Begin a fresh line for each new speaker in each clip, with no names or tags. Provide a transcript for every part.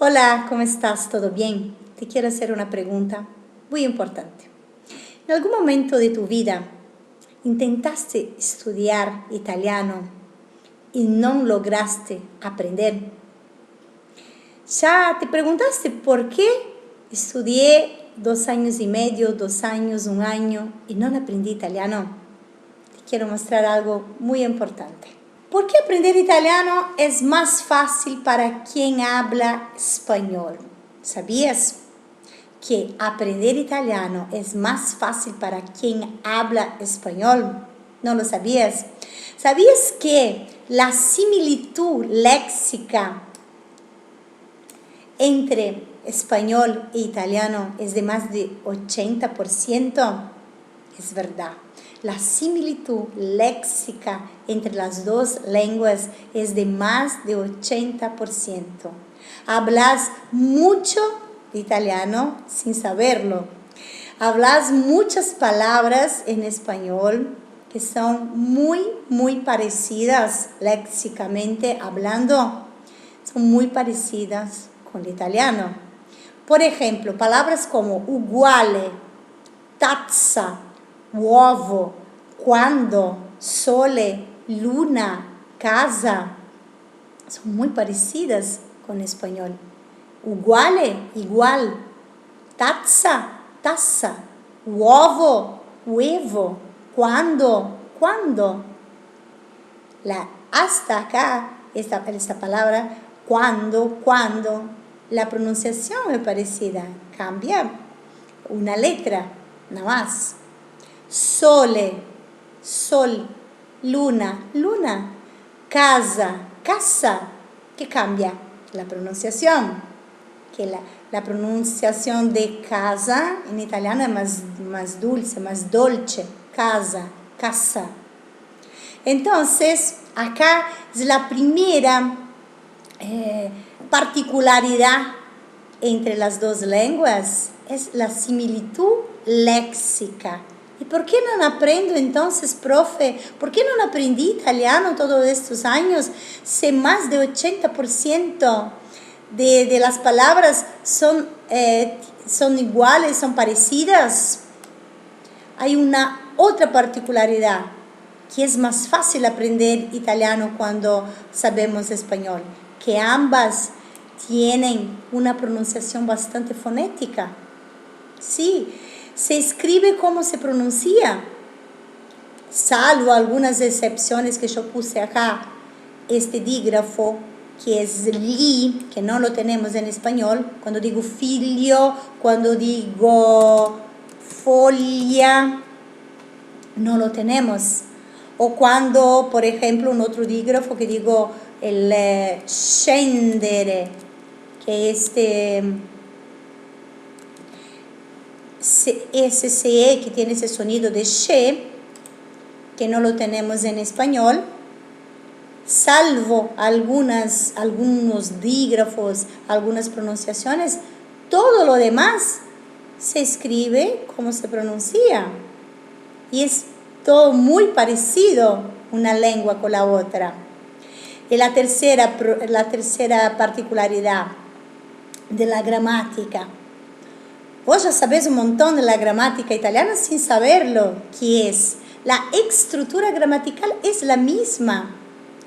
Hola, ¿cómo estás? ¿Todo bien? Te quiero hacer una pregunta muy importante. ¿En algún momento de tu vida intentaste estudiar italiano y no lograste aprender? ¿Ya te preguntaste por qué estudié 2 años y medio, 2 años, 1 año y no aprendí italiano? Te quiero mostrar algo muy importante. ¿Por qué aprender italiano es más fácil para quien habla español? ¿Sabías que aprender italiano es más fácil para quien habla español? ¿No lo sabías? ¿Sabías que la similitud léxica entre español e italiano es de más de 80%? Es verdad. La similitud léxica entre las dos lenguas es de más de 80%. Hablas mucho italiano sin saberlo. Hablas muchas palabras en español que son muy parecidas léxicamente hablando. Son muy parecidas con el italiano. Por ejemplo, palabras como uguale, tazza, uovo, quando, sole, luna, casa, son muy parecidas con español. Uguale, igual. Tazza, taza. Uovo, huevo. Cuando. Hasta acá, esta palabra, cuando, la pronunciación es parecida. Cambia una letra, nada más. Sole, sol. Luna, casa. ¿Qué cambia? La pronunciación. Que la pronunciación de casa en italiano es más dulce, más dolce. Casa. Entonces, acá es la primera particularidad entre las dos lenguas, es la similitud léxica. ¿Y por qué no aprendo entonces, profe? ¿Por qué no aprendí italiano todos estos años? Si más de 80% de las palabras son iguales, son parecidas. Hay una otra particularidad, que es más fácil aprender italiano cuando sabemos español, que ambas tienen una pronunciación bastante fonética. Sí, se escribe como se pronuncia, salvo algunas excepciones que yo puse acá. Este dígrafo, que es li, que no lo tenemos en español. Cuando digo figlio, cuando digo foglia, no lo tenemos. O cuando, por ejemplo, un otro dígrafo que digo el scendere, que SCE, que tiene ese sonido de she, que no lo tenemos en español, salvo algunos dígrafos, algunas pronunciaciones, todo lo demás se escribe como se pronuncia. Y es todo muy parecido una lengua con la otra. Y la tercera particularidad de la gramática. Vos ya sabés un montón de la gramática italiana sin saberlo, que es la estructura gramatical es la misma.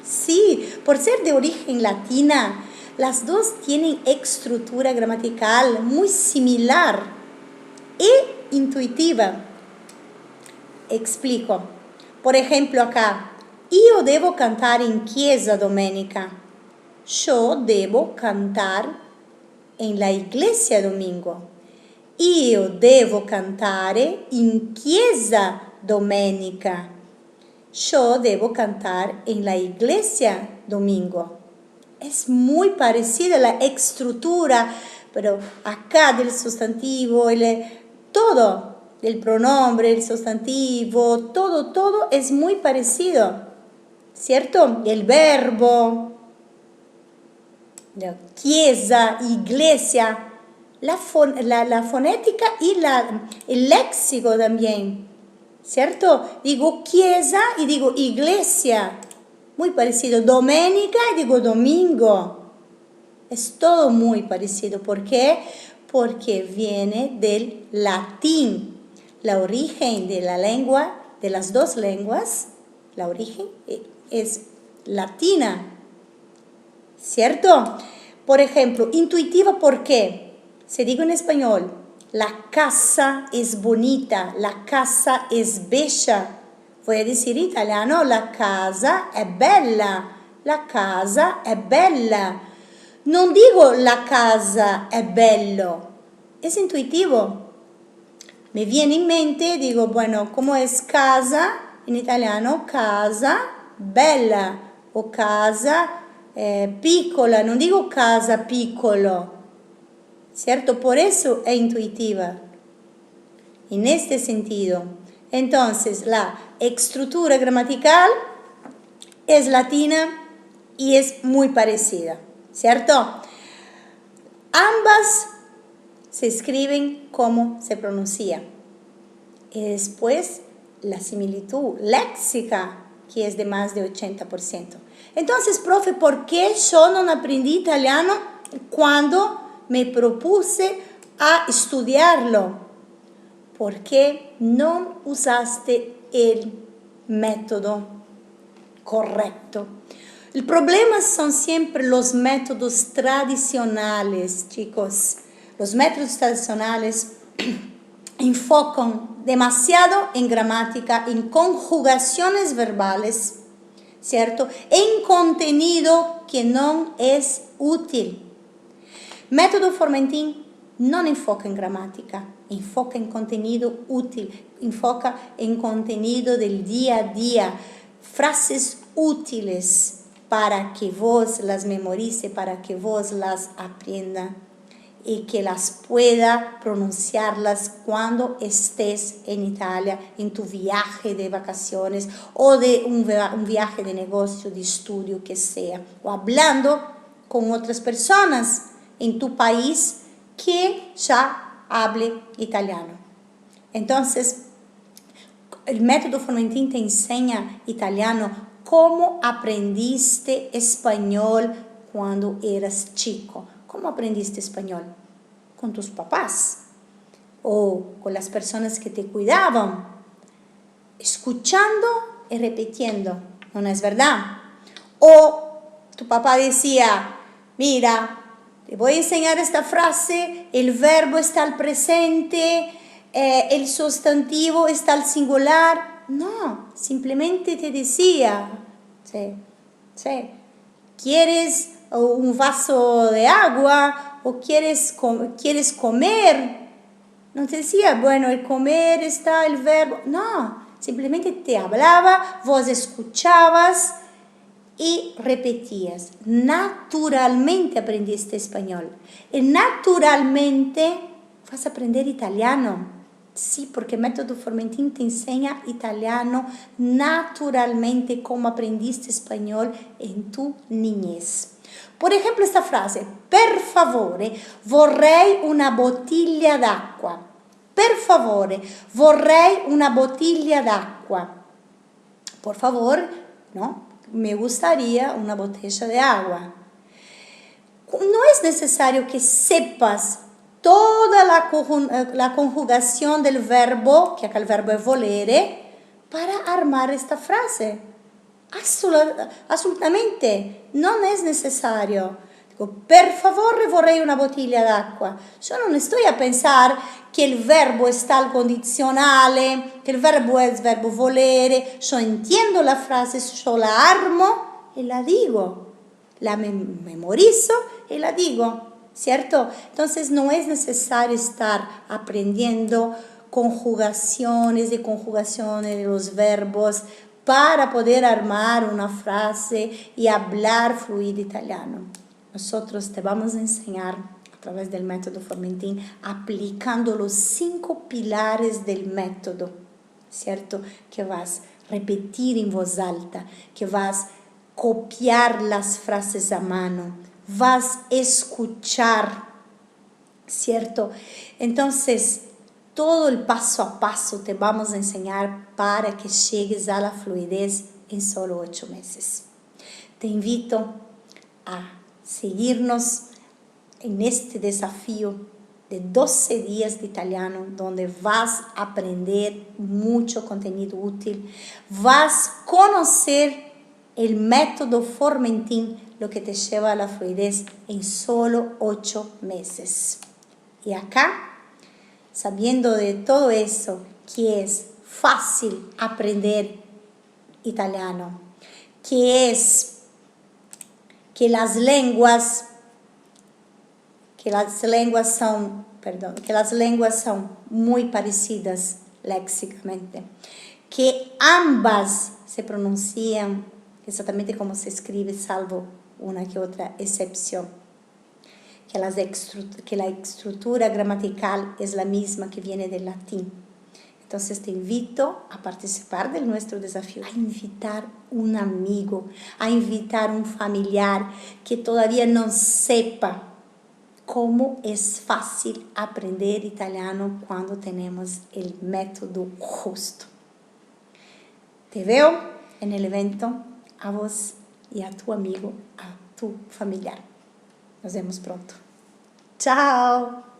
Sí, por ser de origen latina, las dos tienen estructura gramatical muy similar e intuitiva. Explico. Por ejemplo, acá, io devo cantare in chiesa domenica. Yo debo cantar en la iglesia domingo. Io devo cantare in chiesa domenica. Yo debo cantar en la iglesia domingo. Es muy parecida la estructura, pero acá del sustantivo, todo, el pronombre, el sustantivo, todo es muy parecido, ¿cierto? El verbo, la chiesa, iglesia, la fonética y el léxico también, ¿cierto? Digo chiesa y digo iglesia, muy parecido. Domenica y digo domingo. Es todo muy parecido. ¿Por qué? Porque viene del latín. La origen de la lengua, de las dos lenguas, la origen es latina, ¿cierto? Por ejemplo, intuitiva, ¿por qué? Se digo en español, la casa es bonita, la casa es bella. Voy a decir en italiano, la casa è bella, la casa è bella. Non digo la casa è bello, es intuitivo. Me viene en mente, digo, bueno, ¿cómo es casa? En italiano, casa bella o casa piccola, non digo casa piccolo, ¿cierto? Por eso es intuitiva, en este sentido. Entonces, la estructura gramatical es latina y es muy parecida, ¿cierto? Ambas se escriben como se pronuncia. Y después la similitud léxica, que es de más de 80%. Entonces, profe, ¿por qué yo no aprendí italiano cuando me propuse a estudiarlo? Porque no usaste el método correcto. El problema son siempre los métodos tradicionales, chicos. Los métodos tradicionales enfocan demasiado en gramática, en conjugaciones verbales, ¿cierto? En contenido que no es útil. Método Formentin no enfoca en gramática, enfoca en contenido útil, enfoca en contenido del día a día, frases útiles para que vos las memorice, para que vos las aprenda y que las pueda pronunciarlas cuando estés en Italia, en tu viaje de vacaciones o de un viaje de negocio, de estudio, que sea, o hablando con otras personas en tu país que ya hable italiano. Entonces, el método Formentin te enseña italiano como aprendiste español cuando eras chico. ¿Cómo aprendiste español? Con tus papás o con las personas que te cuidaban, escuchando y repitiendo, ¿no es verdad? O tu papá decía, mira, te voy a enseñar esta frase, el verbo está al presente, el sustantivo está al singular. No, simplemente te decía, sí, ¿quieres un vaso de agua o quieres comer? No te decía, bueno, el comer está el verbo. No, simplemente te hablaba, vos escuchabas y repetías. Naturalmente aprendiste español. Y naturalmente vas a aprender italiano. Sí, porque el método Formentin te enseña italiano naturalmente, como aprendiste español en tu niñez. Por ejemplo, esta frase, per favore, vorrei una bottiglia d'acqua. Per favore, vorrei una bottiglia d'acqua. Por favor, ¿no? Me gustaría una botella de agua. No es necesario que sepas toda la conjugación del verbo, que acá el verbo es volere, para armar esta frase. Absolutamente, no es necesario. Digo, per favore vorrei una bottiglia d'acqua. Yo no estoy a pensar que el verbo está al condizionale, que el verbo es verbo volere. Yo entiendo la frase, yo la armo y la digo. La memorizo y la digo, ¿cierto? Entonces no es necesario estar aprendiendo conjugaciones de los verbos para poder armar una frase y hablar fluido italiano. Nosotros te vamos a enseñar a través del método Formentin, aplicando los 5 pilares del método, ¿cierto? Que vas a repetir en voz alta, que vas a copiar las frases a mano, vas a escuchar, ¿cierto? Entonces, todo el paso a paso te vamos a enseñar para que llegues a la fluidez en solo 8 meses. Te invito a seguirnos, en este desafío de 12 días de italiano, donde vas a aprender mucho contenido útil, vas a conocer el método Formentin, lo que te lleva a la fluidez en solo 8 meses. Y acá, sabiendo de todo eso, que es fácil aprender italiano, que las lenguas son muy parecidas léxicamente, que ambas se pronuncian exactamente como se escribe, salvo una que otra excepción, que la estructura gramatical es la misma que viene del latín. Entonces te invito a participar de nuestro desafío, a invitar un amigo, a invitar un familiar que todavía no sepa cómo es fácil aprender italiano cuando tenemos el método justo. Te veo en el evento, a vos y a tu amigo, a tu familiar. Nos vemos pronto. Chao.